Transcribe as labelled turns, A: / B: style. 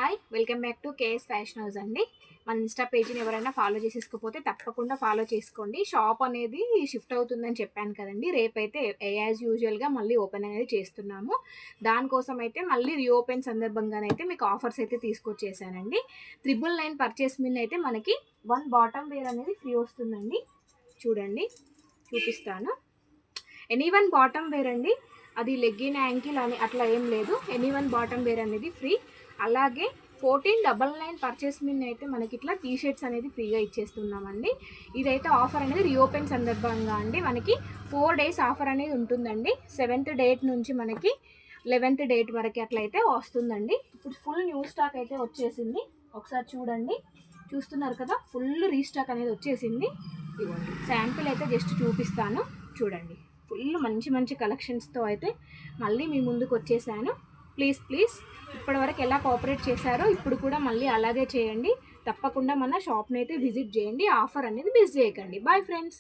A: Hi welcome back to KS fashion house అండి. మన Insta పేజ్ని ఎవరైనా ఫాలో చేసేసుకోకపోతే తప్పకుండా ఫాలో చేసుకోండి. షాప్ అనేది షిఫ్ట్ అవుతుందని చెప్పాను కదండి. రేపైతే యాజ్ యూజువల్గా మళ్ళీ ఓపెన్ అనేది చేస్తున్నాము. దానికోసం అయితే మళ్ళీ రీఓపెన్ సందర్భంగానైతే మీకు ఆఫర్స్ అయితే తీసుకొచ్చేసానండి. 999 పర్చేస్ మిన్ అయితే మనకి 1 బాటమ్ వేర్ అనేది ఫ్రీ వస్తుందండి. చూడండి, చూపిస్తాను. ఎనీ వన్ బాటమ్ వేర్ అండి. అది లెగ్గిన్ యాంకిల్ అని అట్లా ఏం లేదు. ఎనీ వన్ బాటమ్ వేర్ అనేది ఫ్రీ. అలాగే 1499 పర్చేస్ మిన్ అయితే మనకి ఇట్లా టీ షర్ట్స్ అనేది ఫ్రీగా ఇచ్చేస్తున్నామండి. ఇదైతే ఆఫర్ అనేది రీఓపెన్ సందర్భంగా అండి. మనకి 4 days ఆఫర్ అనేది ఉంటుందండి. 7th డేట్ నుంచి మనకి 11th డేట్ వరకు అట్లయితే వస్తుందండి. ఇప్పుడు ఫుల్ న్యూ స్టాక్ అయితే వచ్చేసింది. ఒకసారి చూడండి, చూస్తున్నారు కదా, ఫుల్ రీస్టాక్ అనేది వచ్చేసింది. ఇవ్వండి, శాంపిల్ అయితే జస్ట్ చూపిస్తాను చూడండి. ఫుల్ మంచి మంచి కలెక్షన్స్తో అయితే మళ్ళీ మీ ముందుకు వచ్చేసాను. ప్లీజ్ ఇప్పటివరకు ఎలా కోఆపరేట్ చేశారో ఇప్పుడు కూడా మళ్ళీ అలాగే చేయండి. తప్పకుండా మన షాప్ని అయితే విజిట్ చేయండి. ఆఫర్ అనేది మిస్ చేయకండి. Bye friends.